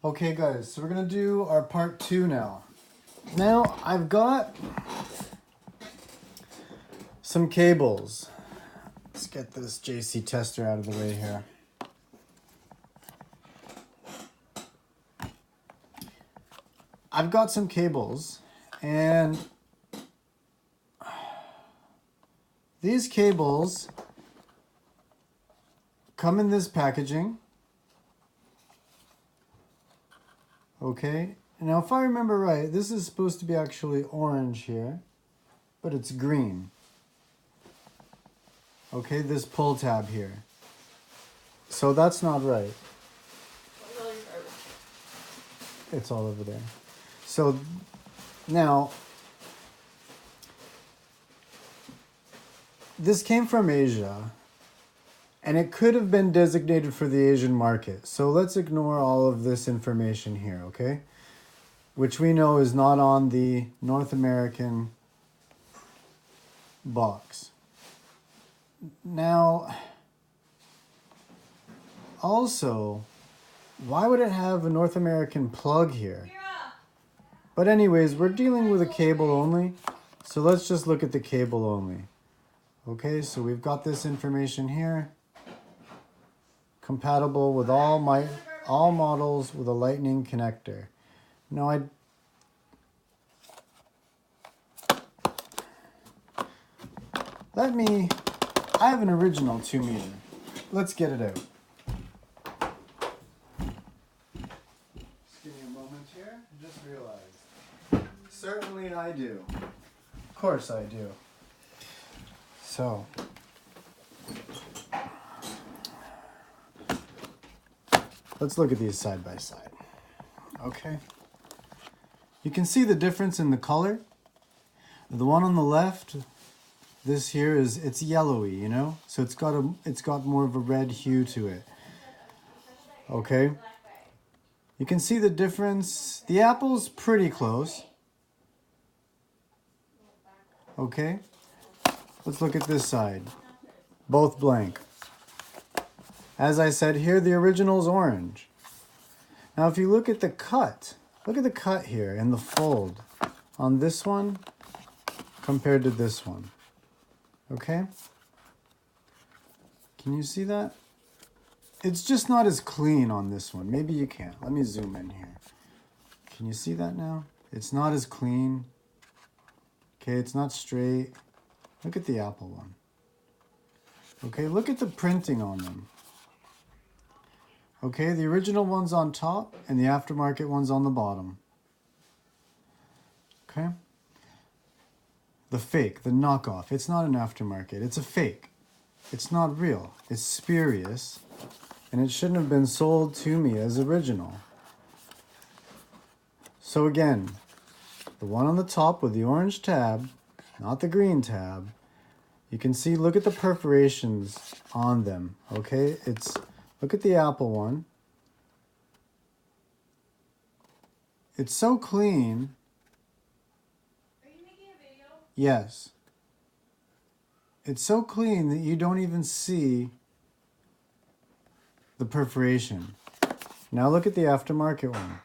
Okay guys, so we're gonna do our part 2 now. Now I've got some cables. Let's get this JC tester out of the way here. I've got some cables and these cables come in this packaging. Okay, now if I remember right, this is supposed to be actually orange here, but it's green. Okay, this pull tab here. So that's not right. It's all over there. So now, this came from Asia, and it could have been designated for the Asian market. So let's ignore all of this information here, okay? Which we know is not on the North American box. Now, also, why would it have a North American plug here? But anyways, we're dealing with a cable only, so let's just look at the cable only. Okay, so we've got this information here. Compatible with all models with a lightning connector. Now I have an original 2 meter. Let's get it out. Just give me a moment here. I just realized. Certainly I do. Of course I do. So. Let's look at these side by side. Okay. You can see the difference in the color. The one on the left, this here it's yellowy, you know? So it's got more of a red hue to it. Okay? You can see the difference. The Apple's pretty close. Okay? Let's look at this side. Both blank. As I said here, the original's orange. Now if you look at the cut here and the fold on this one compared to this one. Okay? Can you see that? It's just not as clean on this one. Maybe you can't. Let me zoom in here. Can you see that now? It's not as clean. Okay, it's not straight. Look at the Apple one. Okay, look at the printing on them. Okay, the original one's on top and the aftermarket one's on the bottom. Okay? The fake, the knockoff, it's not an aftermarket, it's a fake. It's not real, it's spurious, and it shouldn't have been sold to me as original. So again, the one on the top with the orange tab, not the green tab, you can see, look at the perforations on them, okay? Look at the Apple one. It's so clean. Are you making a video? Yes. It's so clean that you don't even see the perforation. Now look at the aftermarket one.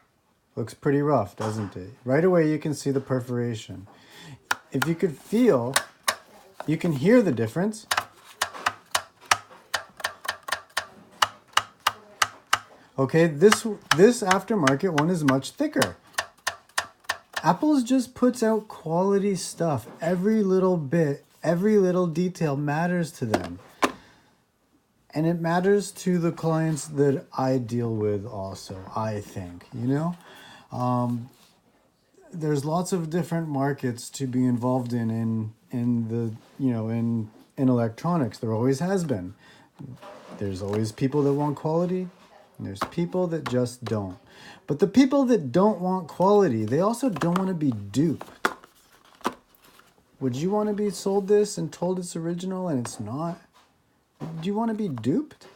Looks pretty rough, doesn't it? Right away you can see the perforation. If you could feel, you can hear the difference. Okay, this aftermarket one is much thicker. Apple just puts out quality stuff. Every little bit, every little detail matters to them. And it matters to the clients that I deal with also, I think, you know? There's lots of different markets to be involved in electronics. There always has been. There's always people that want quality. And there's people that just don't. But the people that don't want quality, they also don't want to be duped. Would you want to be sold this and told it's original and it's not? Do you want to be duped?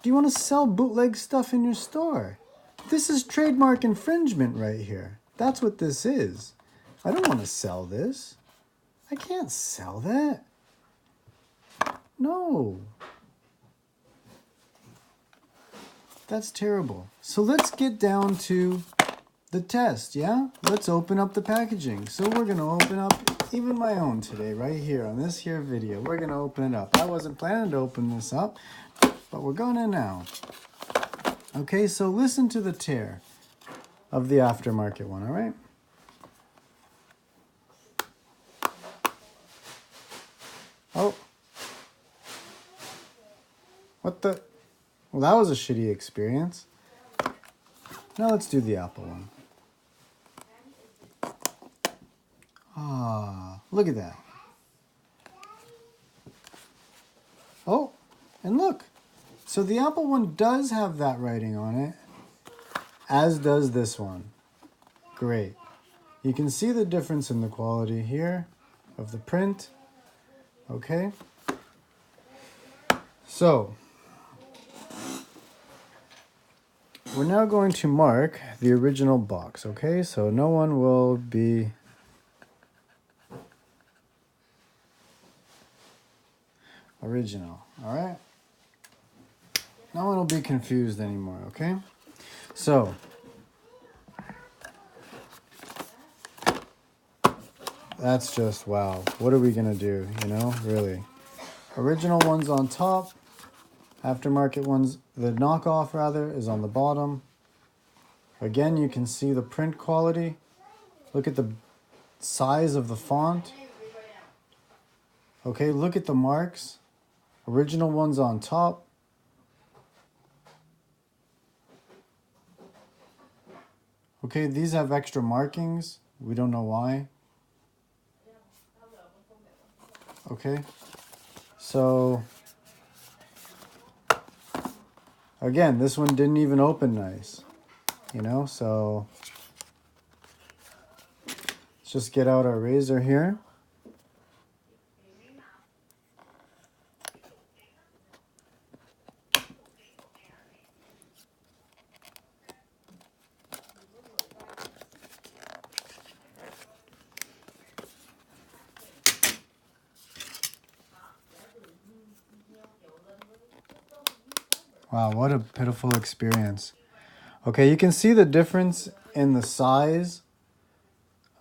Do you want to sell bootleg stuff in your store? This is trademark infringement right here. That's what this is. I don't want to sell this. I can't sell that. No. That's terrible. So let's get down to the test, yeah? Let's open up the packaging. So we're going to open up even my own today, right here on this here video. We're going to open it up. I wasn't planning to open this up, but we're going to now. Okay, so listen to the tear of the aftermarket one, all right? Oh. What the? Well, that was a shitty experience. Now let's do the Apple one. Ah, look at that. Oh, and look. So the Apple one does have that writing on it, as does this one. Great. You can see the difference in the quality here of the print. Okay. So, we're now going to mark the original box, okay? So no one will be original, all right? No one will be confused anymore, okay? So, that's just, wow. What are we gonna do, you know, really? Original one's on top. Aftermarket ones, the knockoff rather, is on the bottom. Again, you can see the print quality. Look at the size of the font. Okay, look at the marks. Original one's on top. Okay, these have extra markings. We don't know why. Okay, so again, this one didn't even open nice, you know, so let's just get out our razor here. Wow, what a pitiful experience. Okay, you can see the difference in the size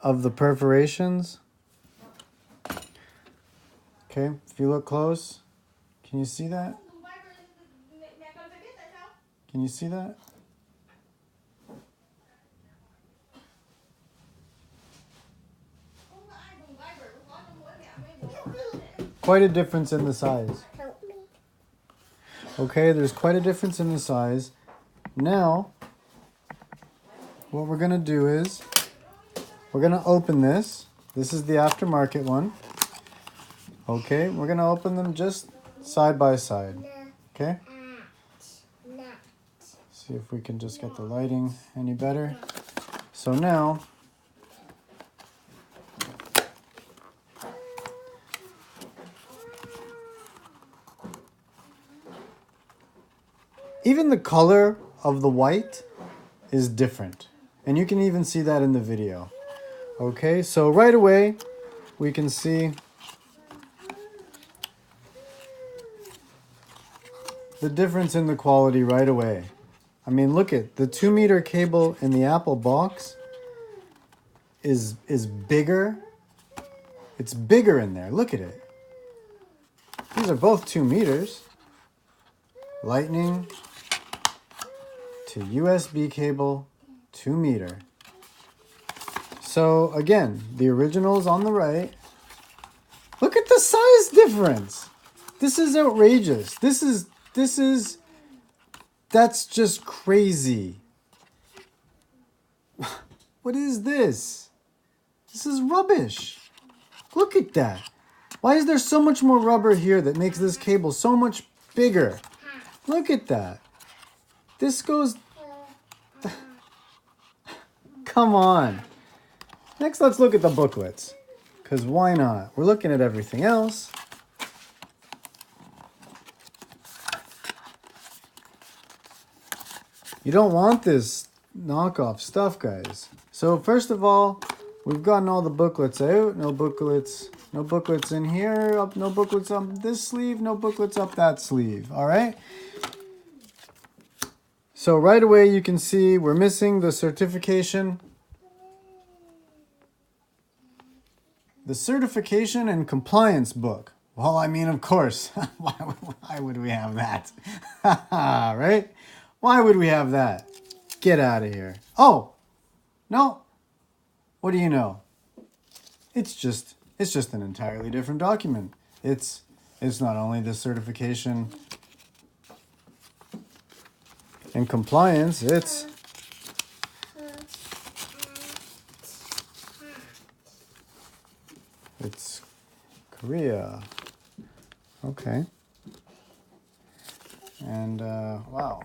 of the perforations. Okay, if you look close, can you see that? Can you see that? Quite a difference in the size. Okay, there's quite a difference in the size. Now, what we're going to do is, we're going to open this. This is the aftermarket one. Okay, we're going to open them just side by side. Okay? See if we can just get the lighting any better. So now, even the color of the white is different. And you can even see that in the video. Okay, so right away, we can see the difference in the quality right away. I mean, look at the 2-meter cable in the Apple box is bigger. It's bigger in there. Look at it. These are both 2 meters. Lightning to USB cable, 2 meter. So again, the original's on the right. Look at the size difference. This is outrageous. That's just crazy. What is this? This is rubbish. Look at that. Why is there so much more rubber here that makes this cable so much bigger? Look at that. This goes... Come on. Next, let's look at the booklets. Because why not? We're looking at everything else. You don't want this knockoff stuff, guys. So first of all, we've gotten all the booklets out. No booklets in here. Up, no booklets up this sleeve. No booklets up that sleeve. All right. So right away you can see we're missing the certification. The certification and compliance book. Well, I mean, of course. Why would we have that? Right? Why would we have that? Get out of here. Oh, no. What do you know? It's just an entirely different document. It's not only the certification and compliance, it's Korea. Okay. And wow.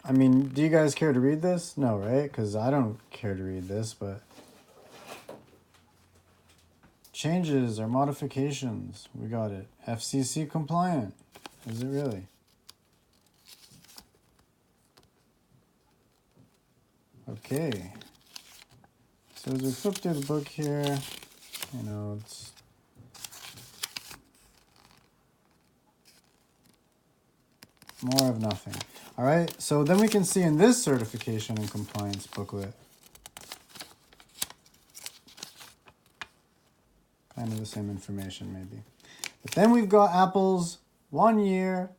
I mean, do you guys care to read this? No, right? Because I don't care to read this, but changes or modifications. We got it. FCC compliant. Is it really? Okay. So as we flip through the book here, you know, it's more of nothing. All right. So then we can see in this certification and compliance booklet, kind of the same information maybe. But then we've got Apple's 1-year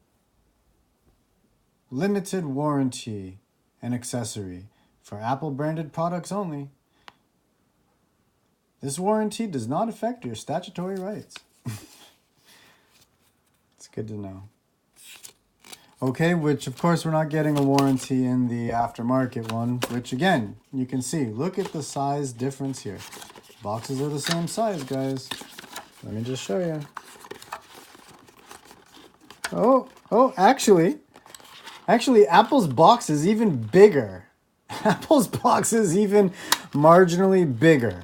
limited warranty and accessory for Apple branded products only. This warranty does not affect your statutory rights. It's good to know. Okay, which of course we're not getting a warranty in the aftermarket one, which again, you can see, look at the size difference here. Boxes are the same size, guys. Let me just show you. Oh, actually, Apple's box is even bigger. Apple's box is even marginally bigger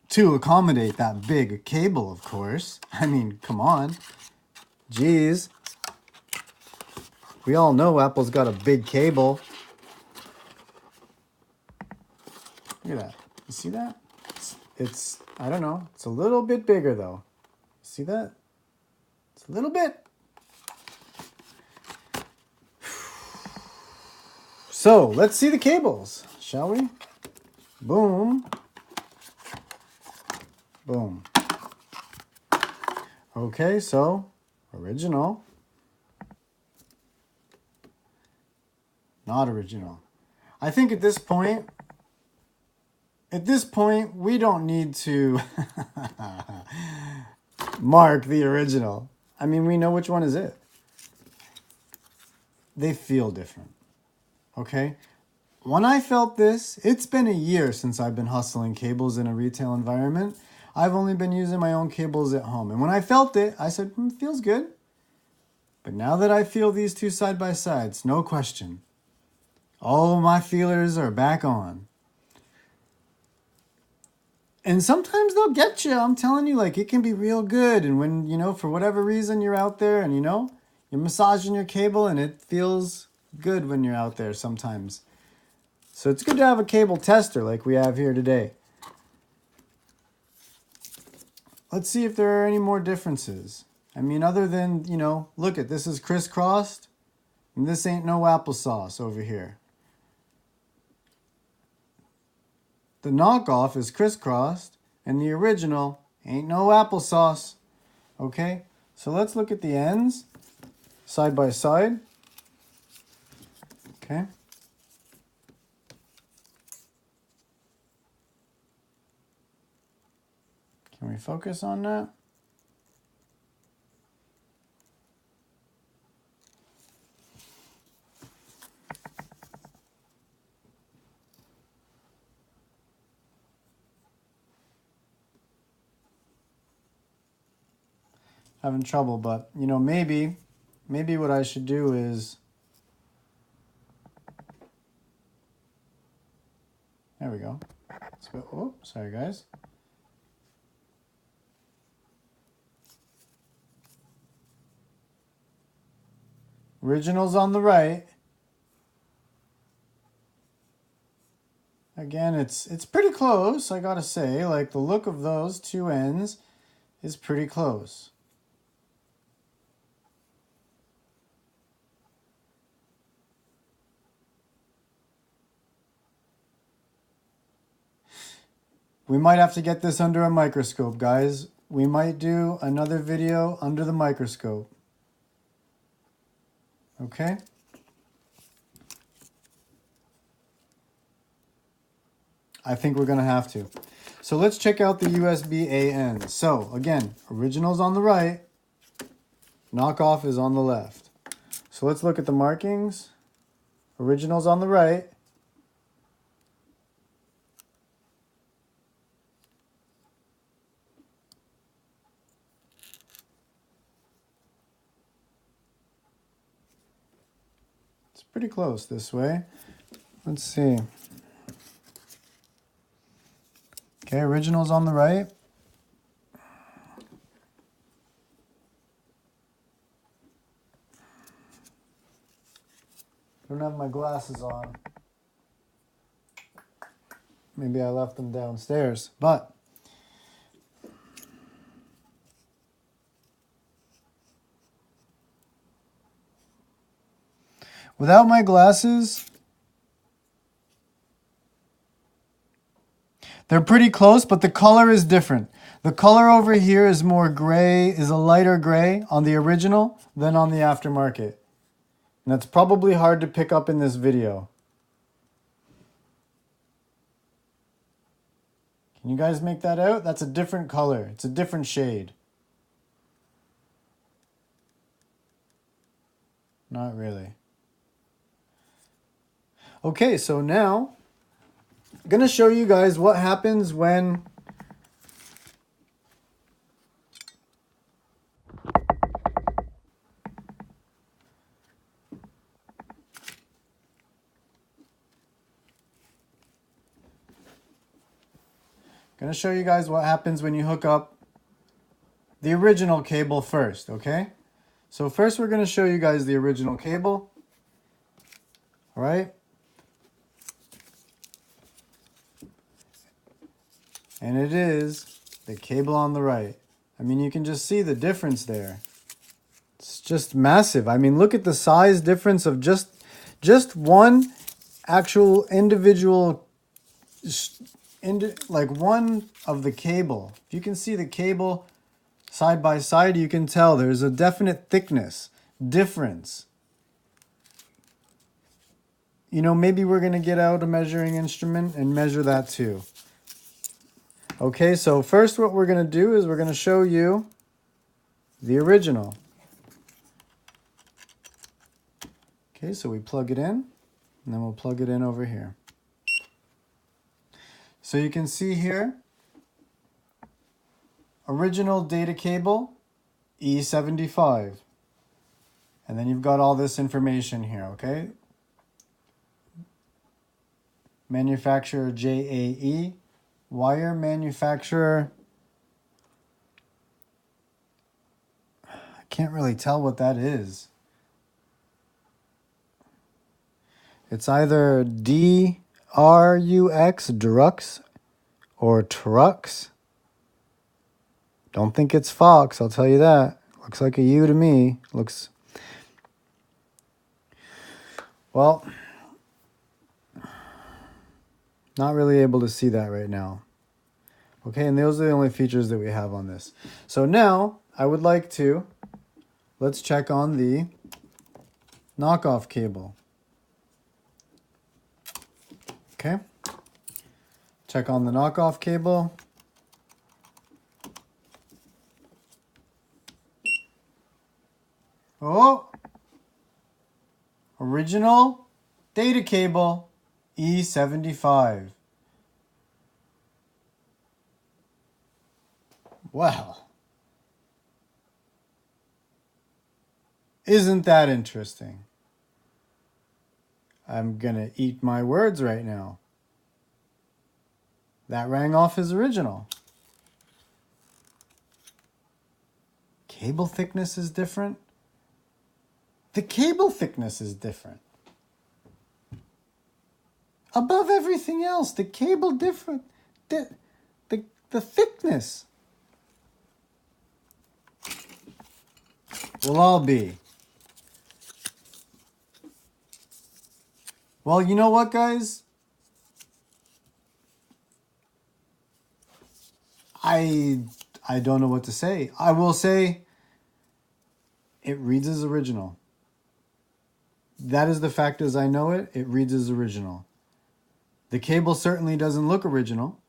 to accommodate that big cable, of course. I mean, come on. Jeez. We all know Apple's got a big cable. Look at that. You see that? It's I don't know. It's a little bit bigger, though. See that? It's a little bit. So, let's see the cables, shall we? Boom. Boom. Okay, so original. Not original. I think at this point, we don't need to mark the original. I mean, we know which one is it. They feel different. Okay? When I felt this, it's been a year since I've been hustling cables in a retail environment. I've only been using my own cables at home. And when I felt it, I said, feels good. But now that I feel these two side by sides, no question. All my feelers are back on. And sometimes they'll get you. I'm telling you, like, it can be real good. And when, you know, for whatever reason you're out there and, you know, you're massaging your cable and it feels good when you're out there sometimes. So it's good to have a cable tester like we have here today. Let's see if there are any more differences. I mean, other than, you know, look at this is crisscrossed and this ain't no applesauce over here. The knockoff is crisscrossed and the original ain't no applesauce. Okay, so let's look at the ends side by side. Okay. Can we focus on that? Having trouble, but you know, maybe what I should do is, there we go. Let's go. Oh, sorry guys. Original's on the right. Again, it's pretty close, I gotta say. Like the look of those two ends is pretty close. We might have to get this under a microscope, guys. We might do another video under the microscope. Okay? I think we're going to have to. So let's check out the USB-A ends. So again, original's on the right, knockoff is on the left. So let's look at the markings. Original's on the right. It's pretty close this way. Let's see. Okay, original's on the right. I don't have my glasses on. Maybe I left them downstairs, but without my glasses, they're pretty close, but the color is different. The color over here is more gray, is a lighter gray on the original than on the aftermarket. And that's probably hard to pick up in this video. Can you guys make that out? That's a different color. It's a different shade. Not really. Okay, so now I'm going to show you guys what happens when you hook up the original cable first, okay? So first we're going to show you guys the original cable. All right? And it is the cable on the right. I mean, you can just see the difference there. It's just massive. I mean, look at the size difference of just one actual individual, like one of the cable. If you can see the cable side by side, you can tell there's a definite thickness difference. You know, maybe we're going to get out a measuring instrument and measure that too. Okay, so first what we're going to do is we're going to show you the original. Okay, so we plug it in, and then we'll plug it in over here. So you can see here, original data cable, E75. And then you've got all this information here, okay? Manufacturer JAE, wire manufacturer, I can't really tell what that is. It's either DRUX, Drux, or Trux. Don't think it's Fox, I'll tell you that. Looks like a U to me. Looks... Well, not really able to see that right now. Okay, and those are the only features that we have on this. So now, I would like to, let's check on the knockoff cable. Okay, check on the knockoff cable. Oh, original data cable, E75. Wow. Isn't that interesting? I'm gonna eat my words right now. That rang off as original. Cable thickness is different. The cable thickness is different. Above everything else, the cable different. The thickness will all be. Well, you know what, guys? I don't know what to say. I will say it reads as original. That is the fact as I know it. It reads as original. The cable certainly doesn't look original.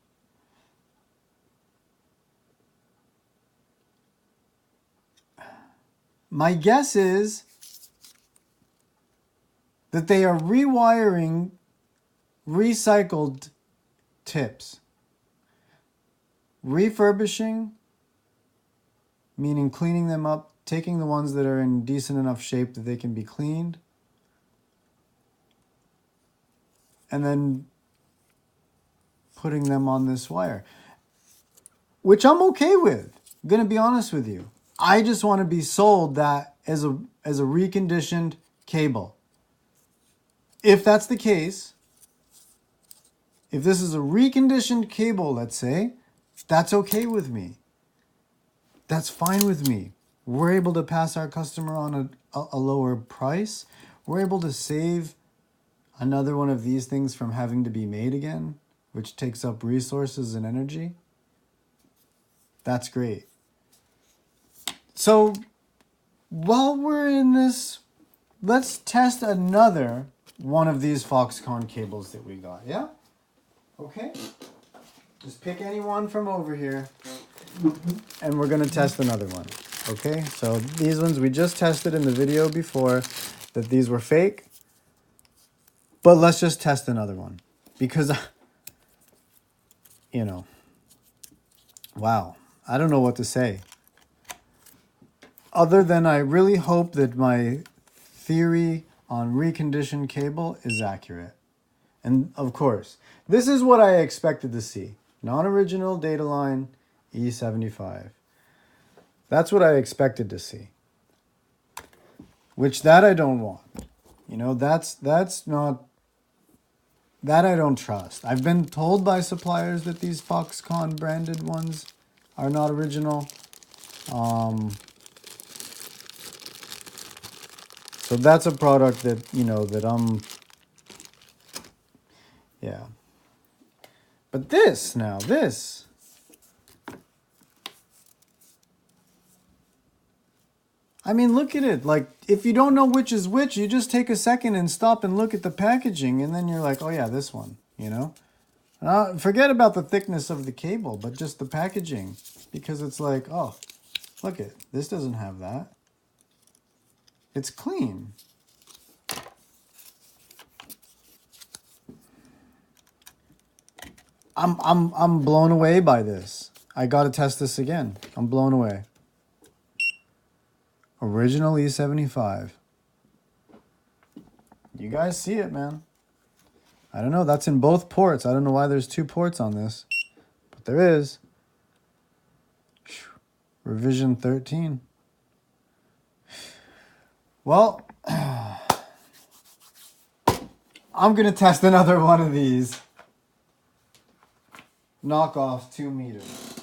My guess is that they are rewiring recycled tips. Refurbishing, meaning cleaning them up, taking the ones that are in decent enough shape that they can be cleaned, and then putting them on this wire, which I'm okay with. I'm gonna be honest with you. I just want to be sold that as a reconditioned cable. If that's the case, if this is a reconditioned cable, let's say, that's okay with me. That's fine with me. We're able to pass our customer on a lower price. We're able to save another one of these things from having to be made again, which takes up resources and energy. That's great. So while we're in this, let's test another one of these Foxconn cables that we got. Yeah? Okay. Just pick any one from over here and we're going to test another one. Okay? So these ones we just tested in the video before that these were fake. But let's just test another one because, you know, wow. I don't know what to say. Other than I really hope that my theory on reconditioned cable is accurate. And of course, this is what I expected to see. Non-original data line E75. That's what I expected to see. Which that I don't want. You know, that's not, that I don't trust. I've been told by suppliers that these Foxconn branded ones are not original. So that's a product that, you know, that yeah. But this now, this. I mean, look at it. Like, if you don't know which is which, you just take a second and stop and look at the packaging, and then you're like, oh yeah, this one, you know? Forget about the thickness of the cable, but just the packaging. Because it's like, oh, look it, this doesn't have that. It's clean. I'm blown away by this. I gotta test this again. I'm blown away. Original E75. You guys see it, man. I don't know. That's in both ports. I don't know why there's two ports on this, but there is. Revision 13. Well, I'm going to test another one of these. Knockoff 2 meters.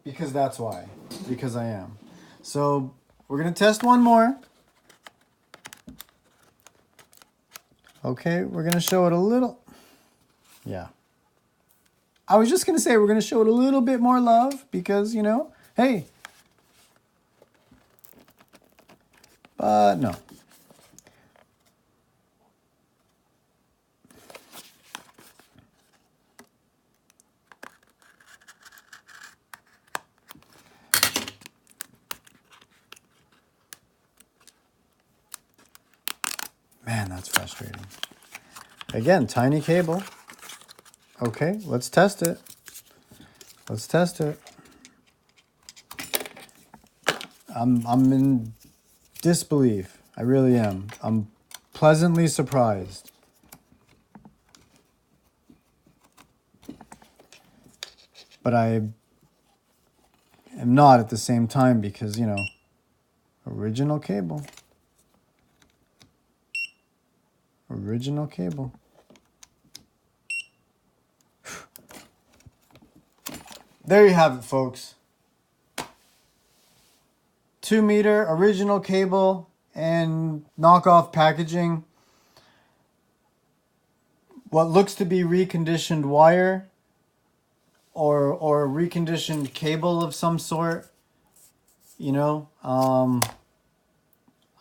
Because that's why. Because I am. So, we're going to test one more. Okay, we're going to show it a little. Yeah. I was just going to say we're going to show it a little bit more love because, you know, hey. But no. Man, that's frustrating. Again, tiny cable. Okay, let's test it. Let's test it. I'm in disbelief. I really am. I'm pleasantly surprised. But I am not at the same time because, you know, original cable. Original cable. There you have it, folks. 2 meter original cable and knockoff packaging. What looks to be reconditioned wire. or a reconditioned cable of some sort. You know,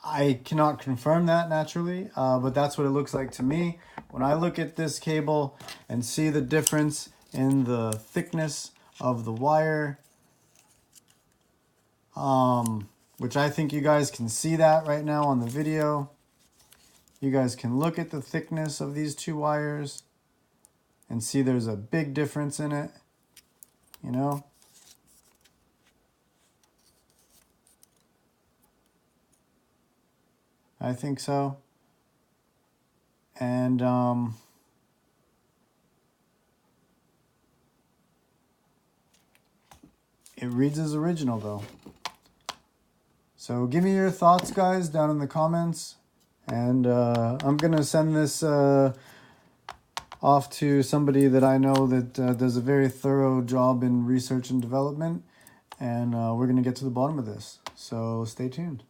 I cannot confirm that naturally, but that's what it looks like to me. When I look at this cable and see the difference in the thickness of the wire, which I think you guys can see that right now on the video. You guys can look at the thickness of these two wires and see there's a big difference in it, you know? I think so. And it reads as original though. So give me your thoughts, guys, down in the comments. And I'm going to send this off to somebody that I know that does a very thorough job in research and development. And we're going to get to the bottom of this. So stay tuned.